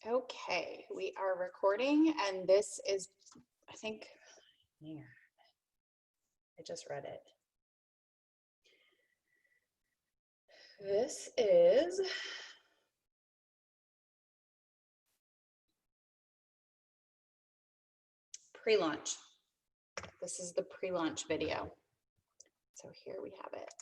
Okay, we are recording, and this is, I think, yeah, I just read it. This is pre-launch. This is the pre-launch video. So here we have it.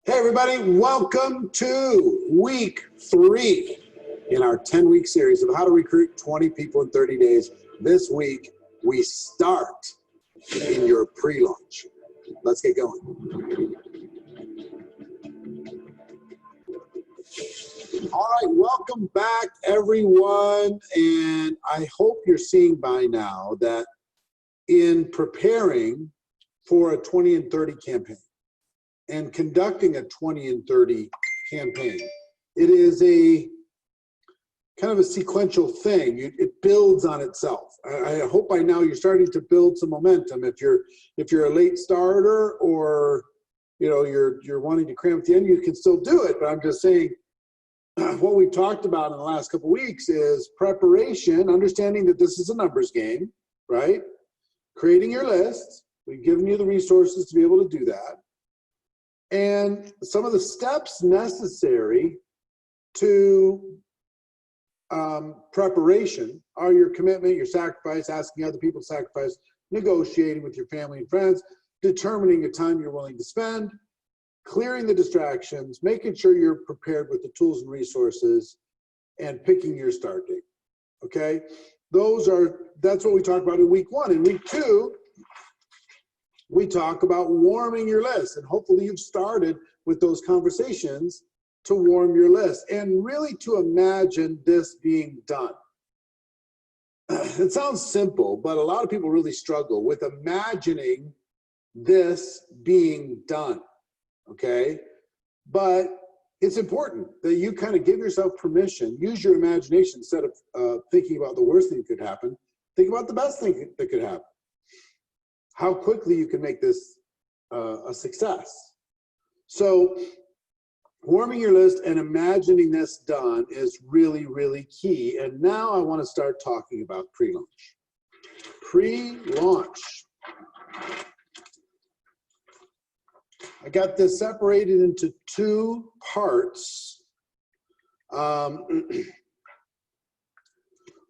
Hey everybody, welcome to week 3 in our 10-week series of how to recruit 20 people in 30 days. This week, we start in your pre-launch. Let's get going. All right, welcome back everyone. And I hope you're seeing by now that in preparing for a 20 and 30 campaign, and conducting a 20 and 30 campaign, it is a kind of a sequential thing. It builds on itself. I hope by now you're starting to build some momentum. If you're a late starter, or you're wanting to cram at the end, you can still do it. But I'm just saying, what we talked about in the last couple of weeks is preparation, understanding that this is a numbers game, right? Creating your list. We've given you the resources to be able to do that. And some of the steps necessary to preparation are your commitment, your sacrifice, asking other people to sacrifice, negotiating with your family and friends, determining the time you're willing to spend, clearing the distractions, making sure you're prepared with the tools and resources, and picking your start date. Okay? That's what we talked about in week 1. In week 2, we talk about warming your list, and hopefully you've started with those conversations to warm your list and really to imagine this being done. It sounds simple, but a lot of people really struggle with imagining this being done, okay? But it's important that you kind of give yourself permission, use your imagination instead of thinking about the worst thing that could happen. Think about the best thing that could happen. How quickly you can make this a success. So warming your list and imagining this done is really, really key. And now I want to start talking about pre-launch. Pre-launch. I got this separated into 2 parts.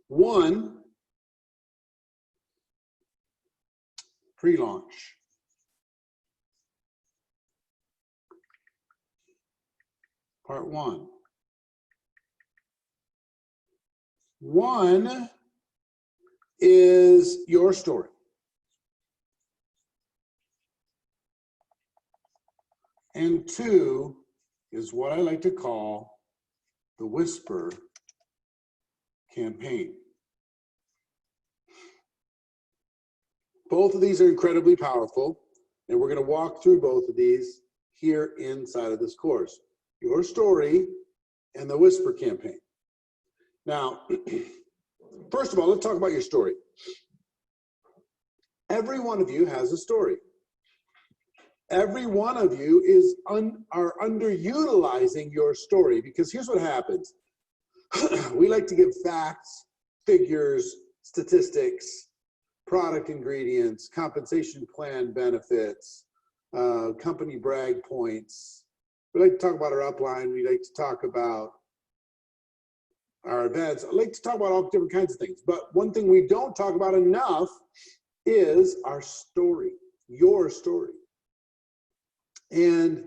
One, pre-launch. Part 1. One is your story. And two is what I like to call the whisper campaign. Both of these are incredibly powerful, and we're going to walk through both of these here inside of this course. Your story and the whisper campaign. Now, first of all, let's talk about your story. Every one of you has a story. Every one of you are underutilizing your story, because here's what happens. We like to give facts, figures, statistics, product ingredients, compensation plan benefits, company brag points. We like to talk about our upline. We like to talk about our events. I like to talk about all different kinds of things. But one thing we don't talk about enough is our story, your story. And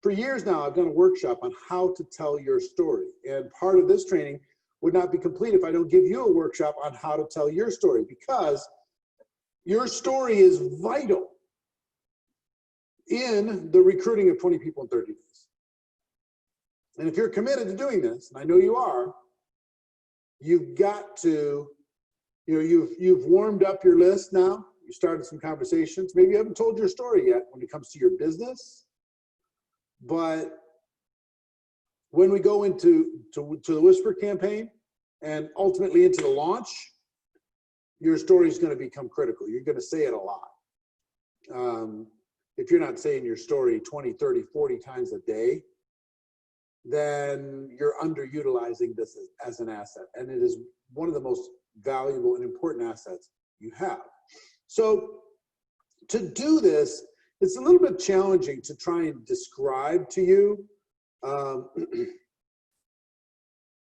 for years now, I've done a workshop on how to tell your story. And part of this training would not be complete if I don't give you a workshop on how to tell your story, because your story is vital in the recruiting of 20 people in 30 days. And if you're committed to doing this, and I know you are, you've got to, you've warmed up your list now. You started some conversations. Maybe you haven't told your story yet when it comes to your business. But when we go into the Whisper campaign and ultimately into the launch, your story is going to become critical. You're going to say it a lot. If you're not saying your story 20, 30, 40 times a day, then you're underutilizing this as an asset. And it is one of the most valuable and important assets you have. So to do this, it's a little bit challenging to try and describe to you.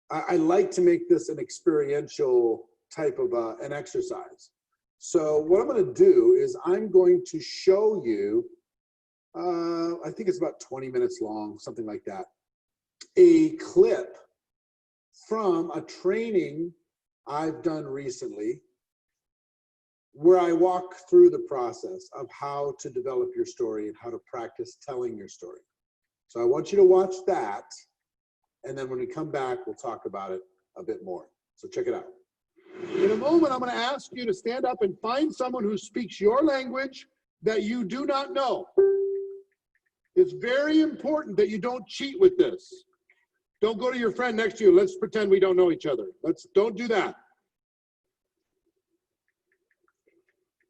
I like to make this an experiential type of an exercise. So what I'm going to do is I'm going to show you, I think it's about 20 minutes long, something like that, a clip from a training I've done recently where I walk through the process of how to develop your story and how to practice telling your story. So I want you to watch that, and then when we come back, we'll talk about it a bit more. So check it out. In a moment, I'm going to ask you to stand up and find someone who speaks your language that you do not know. It's very important that you don't cheat with this. Don't go to your friend next to you. Let's pretend we don't know each other. Don't do that.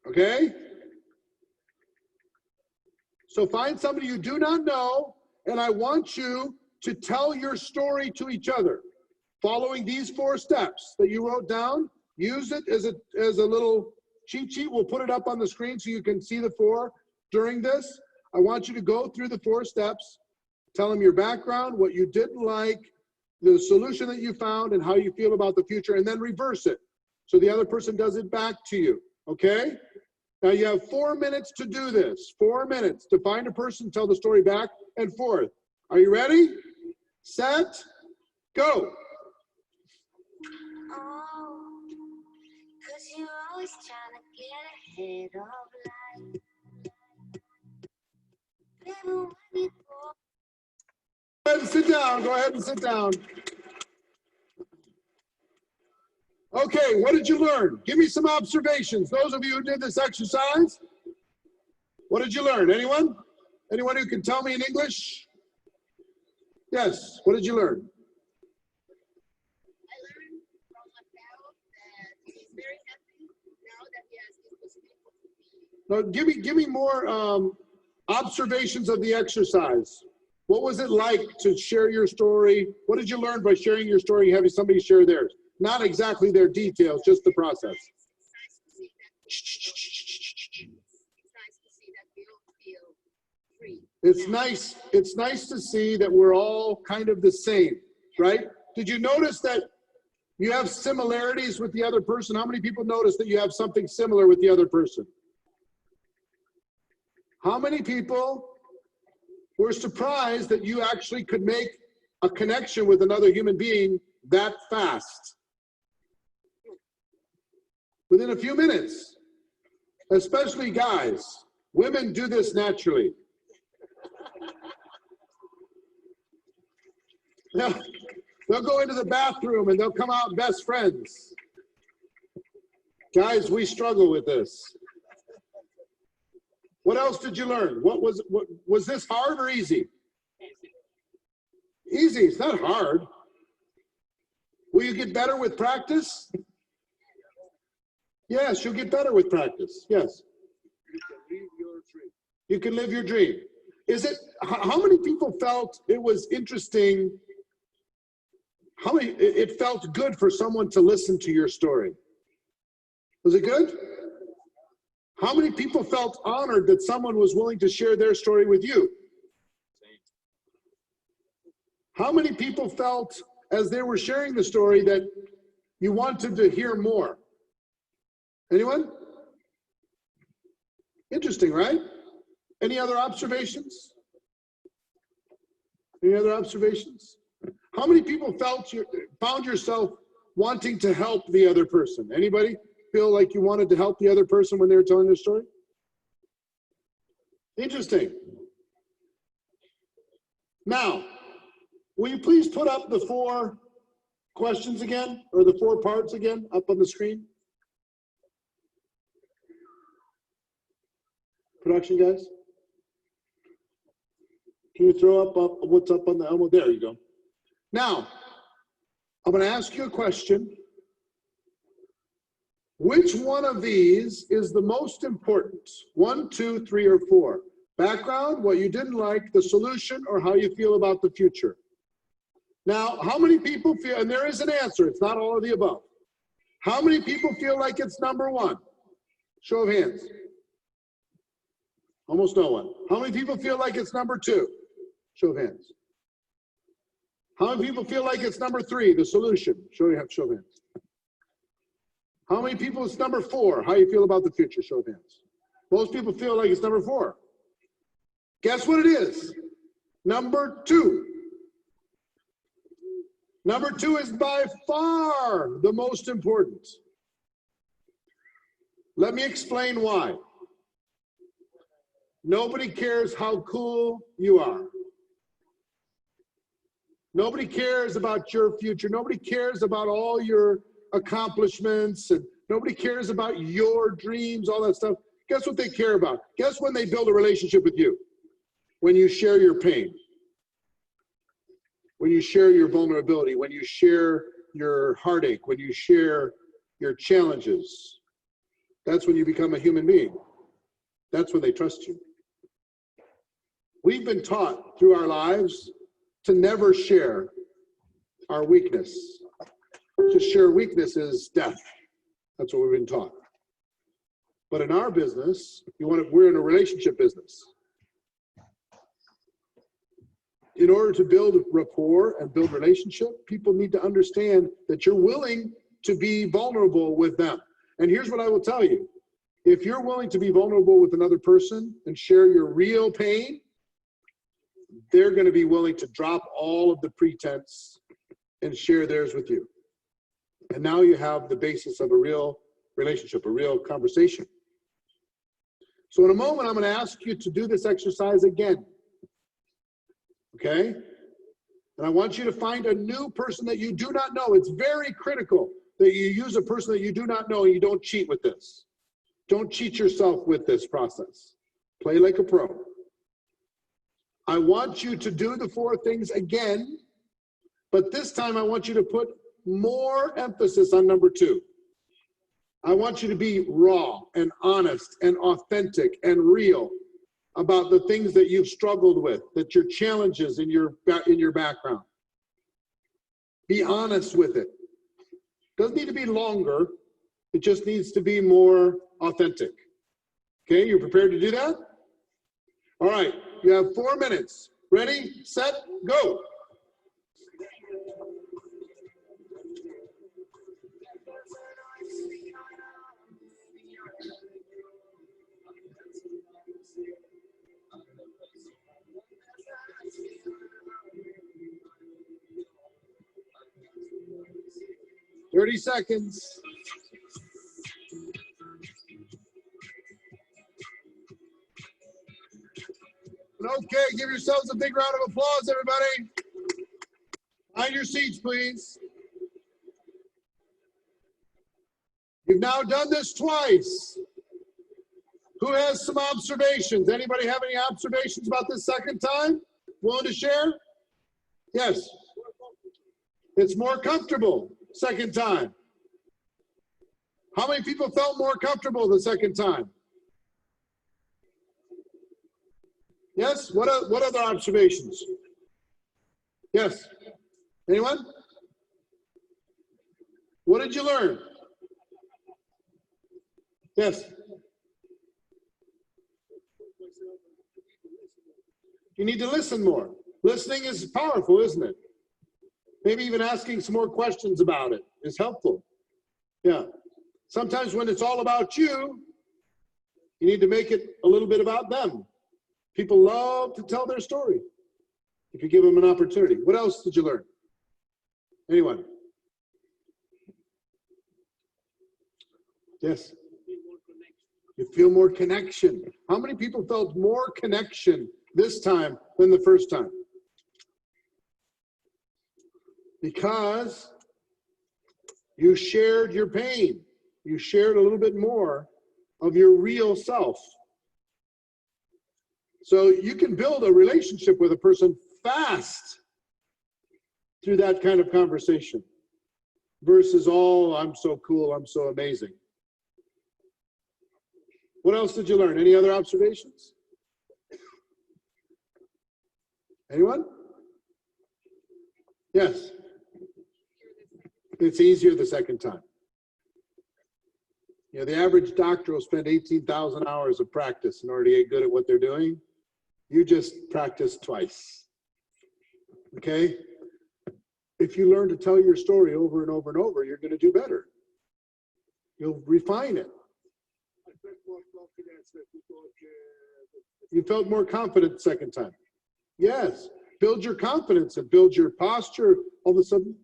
Okay? So find somebody you do not know, and I want you to tell your story to each other. Following these 4 steps that you wrote down, use it as a little cheat sheet. We'll put it up on the screen so you can see the 4 during this. I want you to go through the 4 steps, tell them your background, what you didn't like, the solution that you found, and how you feel about the future, and then reverse it. So the other person does it back to you, okay? Now you have 4 minutes to do this. 4 minutes to find a person, tell the story back and forth. Are you ready? Set, go. Oh, 'cause you're always trying to get ahead of life. Baby, when you go. Go ahead and sit down. Go ahead and sit down. Okay, what did you learn? Give me some observations. Those of you who did this exercise, what did you learn? Anyone? Anyone who can tell me in English? Yes, what did you learn? I learned from Mateo that he's very happy now that he has this possibility. Now, give me more observations of the exercise. What was it like to share your story? What did you learn by sharing your story and having somebody share theirs? Not exactly their details, just the process. It's nice to see that we're all kind of the same, right? Did you notice that you have similarities with the other person? How many people notice that you have something similar with the other person? How many people were surprised that you actually could make a connection with another human being that fast? within a few minutes, especially guys. Women do this naturally. They'll go into the bathroom and they'll come out best friends. Guys, we struggle with this. What else did you learn? What was this hard or easy? Easy, it's not hard. Will you get better with practice? Yes, you'll get better with practice. Yes. You can live your dream. Is it, how many people felt it was interesting? How many, it felt good for someone to listen to your story? Was it good? How many people felt honored that someone was willing to share their story with you? How many people felt as they were sharing the story that you wanted to hear more? Anyone? Interesting, right? Any other observations? Any other observations? How many people found yourself wanting to help the other person? Anybody feel like you wanted to help the other person when they were telling their story? Interesting. Now, will you please put up the 4 questions again, or the 4 parts again up on the screen? Production guys? Can you throw up what's up on the Elmo? There you go. Now, I'm going to ask you a question. Which one of these is the most important? 1, 2, 3, or 4? Background, what you didn't like, the solution, or how you feel about the future? Now, how many people feel, and there is an answer, it's not all of the above. How many people feel like it's number 1? Show of hands. Almost no one. How many people feel like it's number 2? Show of hands. How many people feel like it's number 3, the solution? Show of hands. How many people it's number 4? How you feel about the future? Show of hands. Most people feel like it's number 4. Guess what it is? Number 2. Number 2 is by far the most important. Let me explain why. Nobody cares how cool you are. Nobody cares about your future. Nobody cares about all your accomplishments, and nobody cares about your dreams, all that stuff. Guess what they care about? Guess when they build a relationship with you? When you share your pain, when you share your vulnerability, when you share your heartache, when you share your challenges. That's when you become a human being. That's when they trust you. We've been taught through our lives to never share our weakness. To share weakness is death. That's what we've been taught. But in our business, we're in a relationship business. In order to build rapport and build relationship, people need to understand that you're willing to be vulnerable with them. And here's what I will tell you. If you're willing to be vulnerable with another person and share your real pain, they're going to be willing to drop all of the pretense and share theirs with you. And now you have the basis of a real relationship, a real conversation. So in a moment, I'm going to ask you to do this exercise again. Okay? And I want you to find a new person that you do not know. It's very critical that you use a person that you do not know and you don't cheat with this. Don't cheat yourself with this process. Play like a pro. I want you to do the 4 things again, but this time I want you to put more emphasis on number 2. I want you to be raw and honest and authentic and real about the things that you've struggled with, that your challenges in your background. Be honest with it. Doesn't need to be longer. It just needs to be more authentic. Okay, you prepared to do that? All right, you have 4 minutes. Ready, set, go. Thirty seconds. Okay, give yourselves a big round of applause, everybody. Find your seats, please. You've now done this twice. Who has some observations? Anybody have any observations about this second time? Willing to share? Yes. It's more comfortable second time. How many people felt more comfortable the second time? Yes? What other observations? Yes. Anyone? What did you learn? Yes. You need to listen more. Listening is powerful, isn't it? Maybe even asking some more questions about it is helpful. Yeah. Sometimes when it's all about you, you need to make it a little bit about them. People love to tell their story if you give them an opportunity. What else did you learn? Anyone? Yes. You feel more connection. How many people felt more connection this time than the first time? Because you shared your pain. You shared a little bit more of your real self. So you can build a relationship with a person fast through that kind of conversation versus, oh, I'm so cool, I'm so amazing. What else did you learn? Any other observations? Anyone? Yes. It's easier the second time. You know, the average doctor will spend 18,000 hours of practice in order to get good at what they're doing. You just practice twice. Okay? If you learn to tell your story over and over and over, you're going to do better. You'll refine it. You felt more confident the second time. Yes. Build your confidence and build your posture. All of a sudden,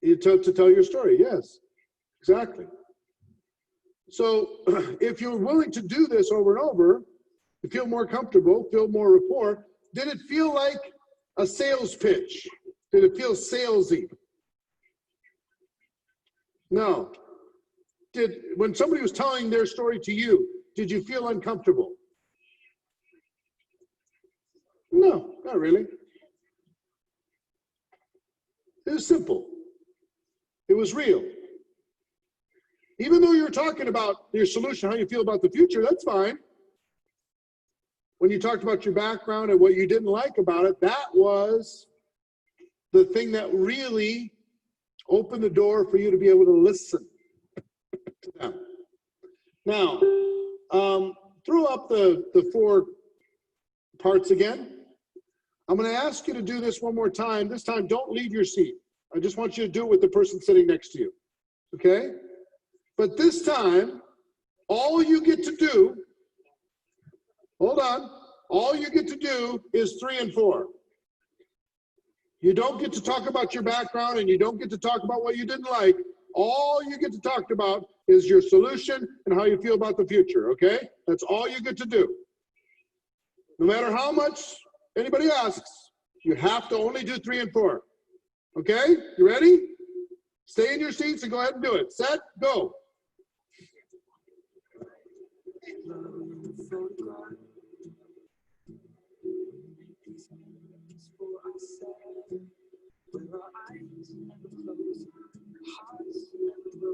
you to tell your story. Yes, exactly. So if you're willing to do this over and over, you feel more comfortable, feel more rapport. Did it feel like a sales pitch? Did it feel salesy? No. When somebody was telling their story to you, did you feel uncomfortable? No, not really. It was simple. It was real. Even though you're talking about your solution, how you feel about the future, that's fine. When you talked about your background and what you didn't like about it, that was the thing that really opened the door for you to be able to listen to them. Now, throw up the 4 parts again. I'm going to ask you to do this one more time. This time, don't leave your seat. I just want you to do it with the person sitting next to you. Okay? But this time, all you get to do, hold on, all you get to do is 3 and 4. You don't get to talk about your background and you don't get to talk about what you didn't like. All you get to talk about is your solution and how you feel about the future, okay? That's all you get to do. No matter how much anybody asks, you have to only do 3 and 4. Okay? You ready? Stay in your seats and go ahead and do it. Set, go.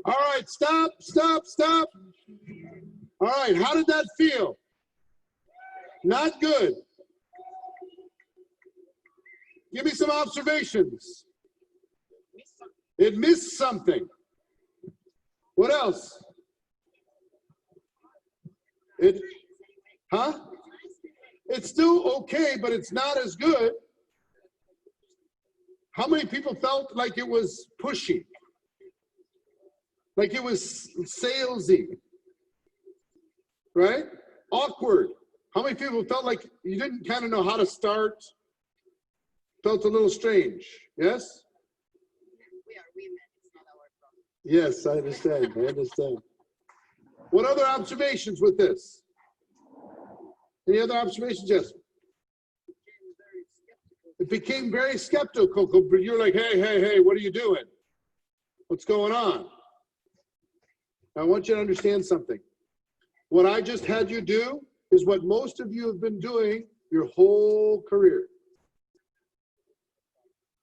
All right, stop. All right, how did that feel? Not good. Give me some observations. It missed something. What else? It's still okay, but it's not as good. How many people felt like it was pushy? Like it was salesy? Right? Awkward. How many people felt like you didn't kind of know how to start? Felt a little strange, yes? We are women, it's not our problem. Yes, I understand, What other observations with this? Any other observations? Yes. It became very skeptical. You're like, hey, what are you doing? What's going on? I want you to understand something. What I just had you do is what most of you have been doing your whole career.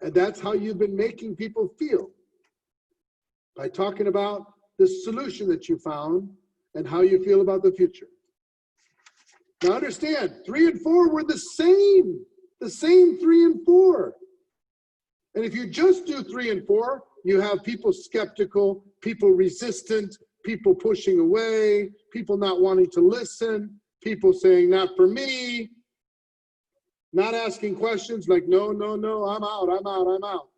And that's how you've been making people feel. By talking about the solution that you found and how you feel about the future. Now understand, 3 and 4 were the same 3 and 4. And if you just do 3 and 4, you have people skeptical, people resistant, people pushing away, people not wanting to listen, people saying, not for me, not asking questions like, no, I'm out.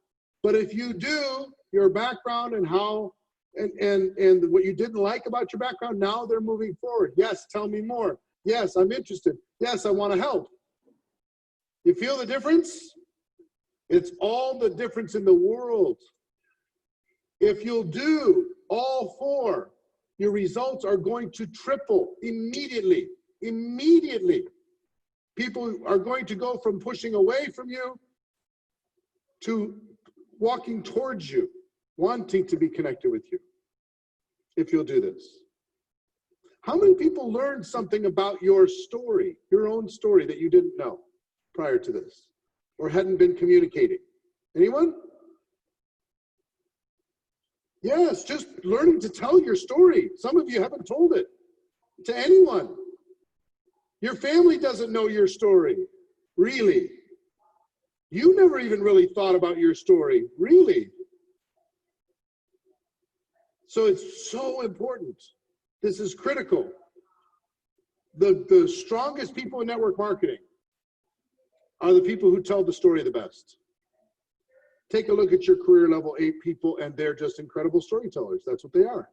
But if you do your background and how, and what you didn't like about your background, now they're moving forward. Yes, tell me more. Yes, I'm interested. Yes, I want to help. You feel the difference? It's all the difference in the world. If you'll do all 4, your results are going to triple immediately. Immediately. People are going to go from pushing away from you to walking towards you, wanting to be connected with you, if you'll do this. How many people learned something about your story, your own story, that you didn't know prior to this or hadn't been communicating? Anyone? Yes, just learning to tell your story. Some of you haven't told it to anyone. Your family doesn't know your story, really. You never even really thought about your story, really. So it's so important. This is critical. The strongest people in network marketing are the people who tell the story the best. Take a look at your career level 8 people, and they're just incredible storytellers. That's what they are.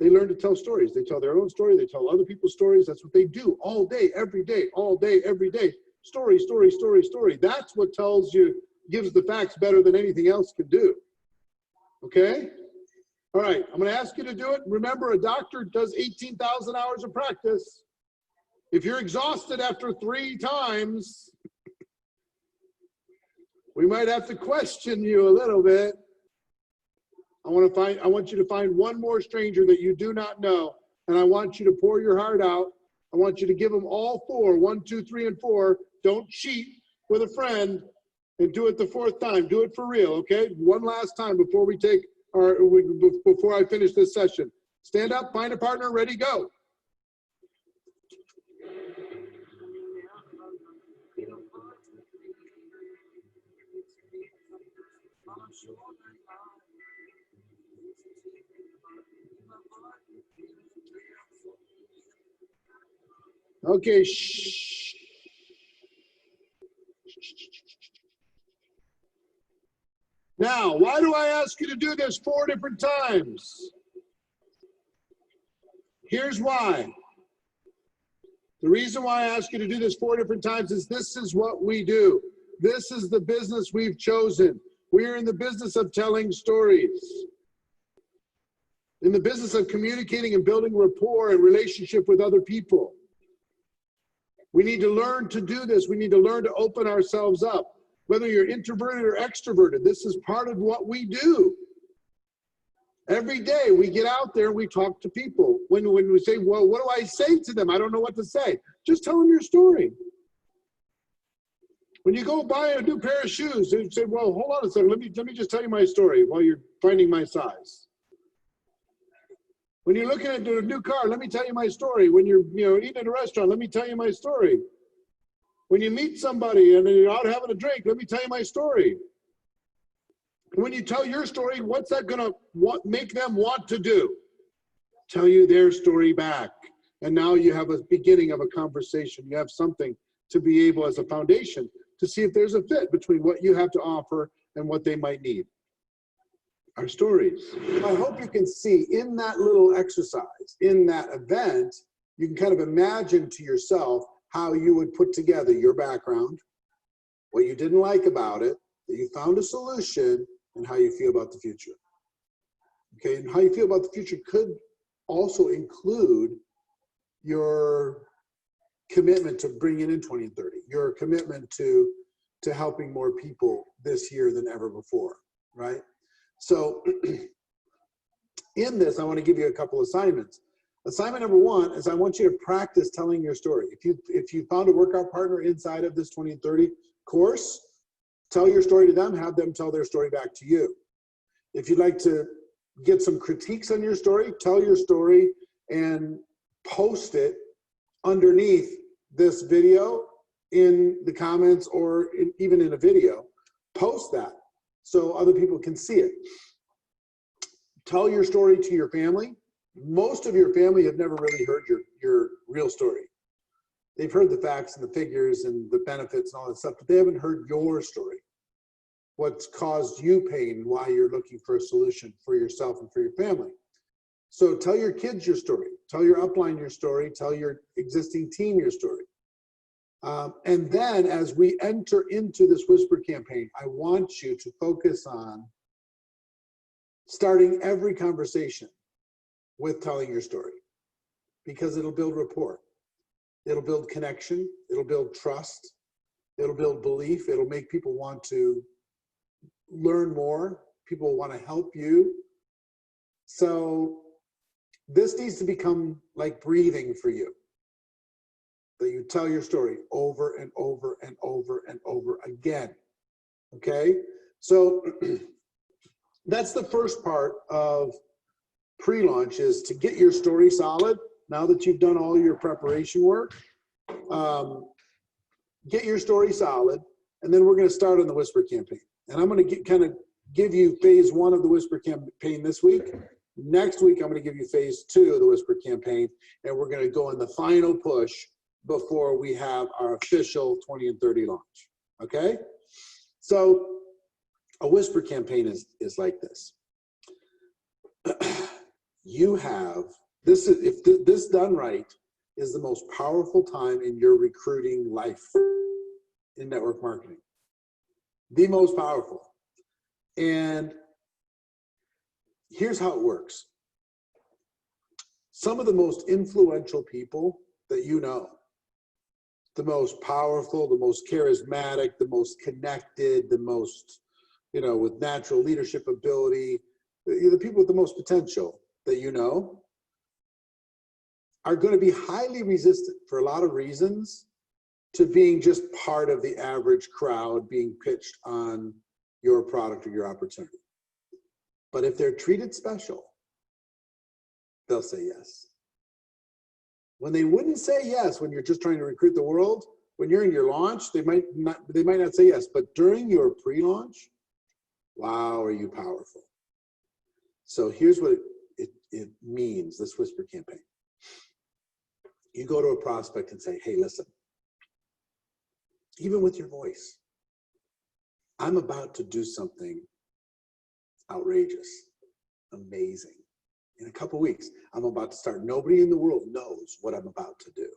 They learn to tell stories. They tell their own story. They tell other people's stories. That's what they do all day, every day, all day, every day. Story. That's what tells you, gives the facts better than anything else can do. Okay? All right, I'm going to ask you to do it. Remember, a doctor does 18,000 hours of practice. If you're exhausted after 3 times, we might have to question you a little bit. I want you to find one more stranger that you do not know, and I want you to pour your heart out. I want you to give them all 4, 1, 2, 3, and 4. Don't cheat with a friend and do it the 4th time. Do it for real, okay? One last time before we take before I finish this session. Stand up, find a partner, ready, go. Okay, shh. Now, why do I ask you to do this 4 different times? Here's why. The reason why I ask you to do this 4 different times is this is what we do. This is the business we've chosen. We're in the business of telling stories. In the business of communicating and building rapport and relationship with other people. We need to learn to do this. We need to learn to open ourselves up. Whether you're introverted or extroverted, this is part of what we do. Every day we get out there and we talk to people. When we say, well, what do I say to them? I don't know what to say. Just tell them your story. When you go buy a new pair of shoes, and say, well, hold on a second, let me just tell you my story while you're finding my size. When you're looking at a new car, let me tell you my story. When you're eating at a restaurant, let me tell you my story. When you meet somebody and you're out having a drink, let me tell you my story. When you tell your story, what's that gonna make them want to do? Tell you their story back. And now you have a beginning of a conversation. You have something to be able, as a foundation, to see if there's a fit between what you have to offer and what they might need. Our stories. I hope you can see in that little exercise, in that event, you can kind of imagine to yourself how you would put together your background, what you didn't like about it, that you found a solution, and how you feel about the future. Okay, and how you feel about the future could also include your commitment to bringing in 20 and 30, your commitment to helping more people this year than ever before, right? So in this, I want to give you a couple assignments. Assignment number one is I want you to practice telling your story. If you found a workout partner inside of this 20 and 30 course, tell your story to them, have them tell their story back to you. If you'd like to get some critiques on your story, tell your story and post it underneath this video in the comments or even in a video. Post that so other people can see it. Tell your story to your family. Most of your family have never really heard your real story. They've heard the facts and the figures and the benefits and all that stuff, but they haven't heard your story. What's caused you pain, why you're looking for a solution for yourself and for your family. So tell your kids your story. Tell your upline your story. Tell your existing team your story. And then as we enter into this Whisper campaign, I want you to focus on starting every conversation with telling your story, because it'll build rapport. It'll build connection. It'll build trust. It'll build belief. It'll make people want to learn more. People want to help you. So this needs to become like breathing for you, that you tell your story over and over and over and over again. Okay? So that's the first part of pre-launch, is to get your story solid. Now that you've done all your preparation work, get your story solid, and then we're going to start on the Whisper campaign. And I'm going to kind of give you phase one of the Whisper campaign this week. Next week, I'm going to give you phase two of the Whisper campaign, and we're going to go in the final push before we have our official 20 and 30 launch. Okay? So a Whisper campaign is like this. You have this, if this done right, is the most powerful time in your recruiting life in network marketing. The most powerful. And here's how it works. Some of the most influential people that you know, the most powerful, the most charismatic, the most connected, the most, with natural leadership ability, the people with the most potential that you know, are going to be highly resistant for a lot of reasons to being just part of the average crowd being pitched on your product or your opportunity. But if they're treated special, they'll say yes. When they wouldn't say yes when you're just trying to recruit the world, when you're in your launch, they might not say yes. But during your pre-launch, wow, are you powerful. So here's what it means, this Whisper campaign. You go to a prospect and say, hey, listen, even with your voice, I'm about to do something outrageous, amazing. In a couple weeks, I'm about to start. Nobody in the world knows what I'm about to do.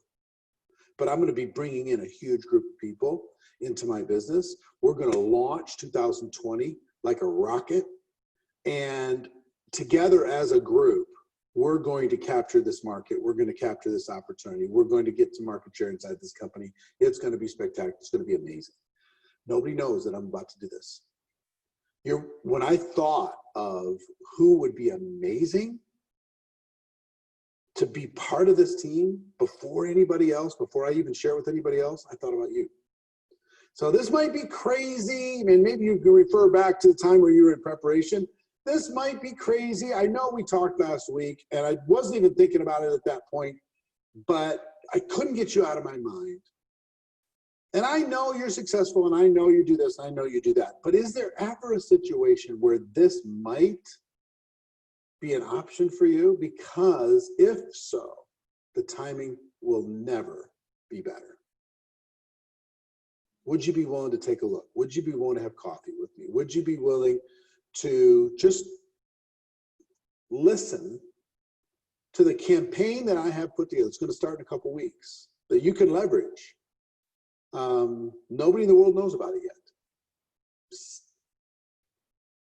But I'm going to be bringing in a huge group of people into my business. We're going to launch 2020 like a rocket. And together as a group, we're going to capture this market. We're going to capture this opportunity. We're going to get to market share inside this company. It's going to be spectacular. It's going to be amazing. Nobody knows that I'm about to do this. When I thought of who would be amazing to be part of this team before anybody else, before I even share with anybody else, I thought about you. So this might be crazy, and maybe you can refer back to the time where you were in preparation. This might be crazy. I know we talked last week, and I wasn't even thinking about it at that point, but I couldn't get you out of my mind. And I know you're successful, and I know you do this, and I know you do that. But is there ever a situation where this might be an option for you? Because if so, the timing will never be better. Would you be willing to take a look? Would you be willing to have coffee with me? Would you be willing to just listen to the campaign that I have put together? It's going to start in a couple weeks that you can leverage. Nobody in the world knows about it yet.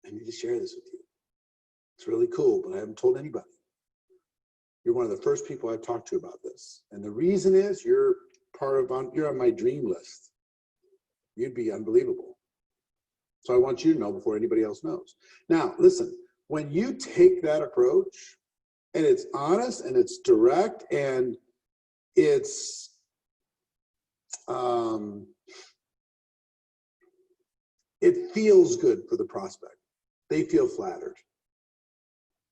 I need to share this with you. It's really cool, but I haven't told anybody. You're one of the first people I've talked to about this. And the reason is you're you're on my dream list. You'd be unbelievable. So I want you to know before anybody else knows. Now, listen, when you take that approach and it's honest and it's direct and it's, it feels good for the prospect. They feel flattered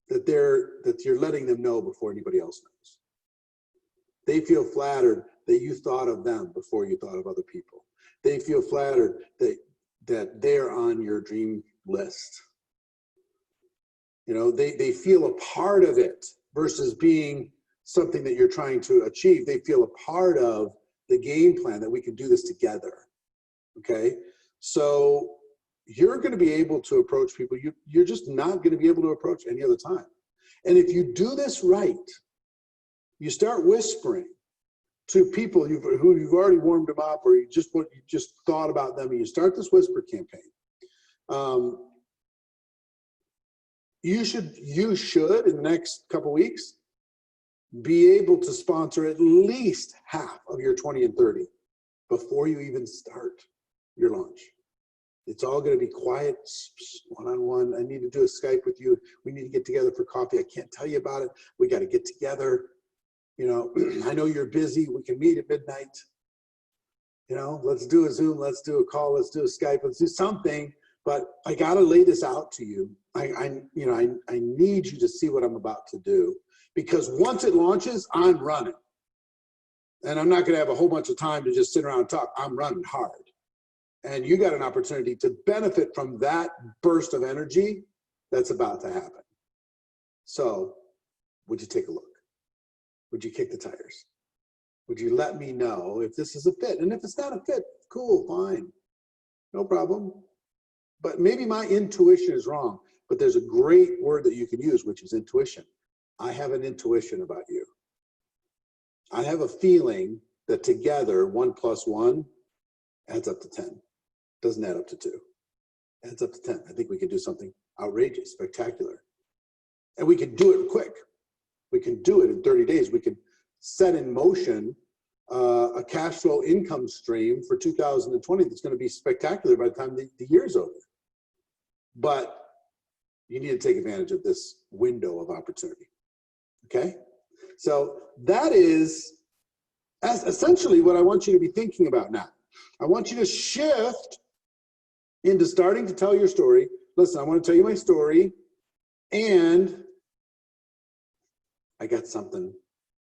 that you're letting them know before anybody else knows. They feel flattered that you thought of them before you thought of other people. They feel flattered that they're on your dream list. You know, they feel a part of it versus being something that you're trying to achieve. They feel a part of the game plan that we can do this together. Okay, so you're going to be able to approach people you're just not going to be able to approach any other time. And if you do this right, you start whispering to people who you've already warmed them up, or you just thought about them, and you start this whisper campaign. You should in the next couple weeks be able to sponsor at least half of your 20 and 30 before you even start your launch. It's all going to be quiet, one-on-one. I need to do a Skype with you. We need to get together for coffee. I can't tell you about it. We got to get together. You know, I know you're busy. We can meet at midnight. You know, let's do a Zoom. Let's do a call. Let's do a Skype. Let's do something. But I got to lay this out to you. I need you to see what I'm about to do, because once it launches, I'm running. And I'm not going to have a whole bunch of time to just sit around and talk. I'm running hard. And you got an opportunity to benefit from that burst of energy that's about to happen. So would you take a look? Would you kick the tires? Would you let me know if this is a fit? And if it's not a fit, cool, fine, no problem. But maybe my intuition is wrong, but there's a great word that you can use, which is intuition. I have an intuition about you. I have a feeling that together, 1 + 1 adds up to 10. Doesn't add up to 2. Adds up to 10. I think we can do something outrageous, spectacular. And we can do it quick. We can do it in 30 days. We can set in motion a cash flow income stream for 2020 that's going to be spectacular by the time the year's over. But you need to take advantage of this window of opportunity. Okay? So that is essentially what I want you to be thinking about now. I want you to shift into starting to tell your story. Listen, I want to tell you my story, and I got something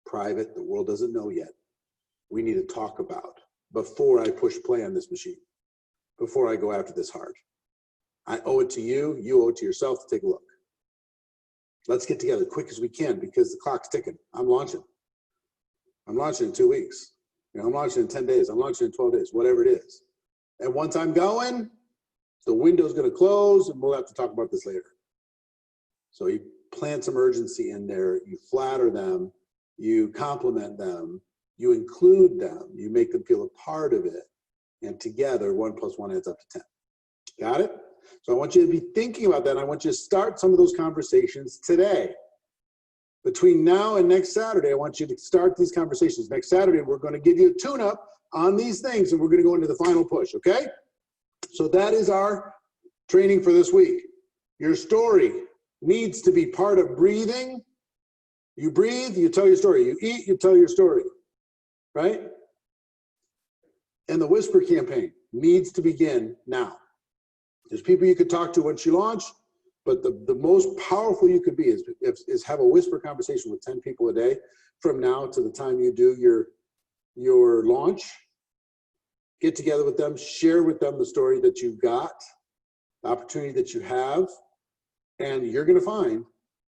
private the world doesn't know yet. We need to talk about before I push play on this machine, before I go after this hard. I owe it to you. You owe it to yourself to take a look. Let's get together quick as we can, because the clock's ticking. I'm launching. I'm launching in 2 weeks. You know, I'm launching in 10 days. I'm launching in 12 days, whatever it is. And once I'm going, the window's going to close, and we'll have to talk about this later. So you plant some urgency in there. You flatter them. You compliment them. You include them. You make them feel a part of it. And together, 1 + 1 adds up to 10. Got it? So I want you to be thinking about that. And I want you to start some of those conversations today. Between now and next Saturday, I want you to start these conversations. Next Saturday, we're going to give you a tune-up on these things, and we're going to go into the final push, okay? So that is our training for this week. Your story needs to be part of breathing. You breathe, you tell your story. You eat, you tell your story, right? And the whisper campaign needs to begin now. There's people you could talk to once you launch, but the most powerful you could be is have a whisper conversation with 10 people a day from now to the time you do your launch. Get together with them, share with them the story that you've got, the opportunity that you have, and you're going to find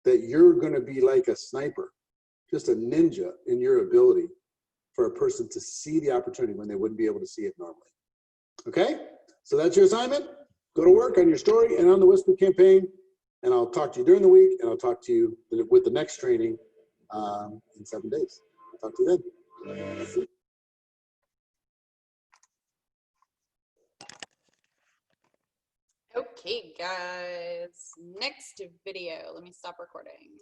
that you're going to be like a sniper, just a ninja in your ability for a person to see the opportunity when they wouldn't be able to see it normally. Okay? So that's your assignment. Go to work on your story and on the whisper campaign, and I'll talk to you during the week, and I'll talk to you with the next training in 7 days. I'll talk to you then. Okay, guys, next video. Let me stop recording.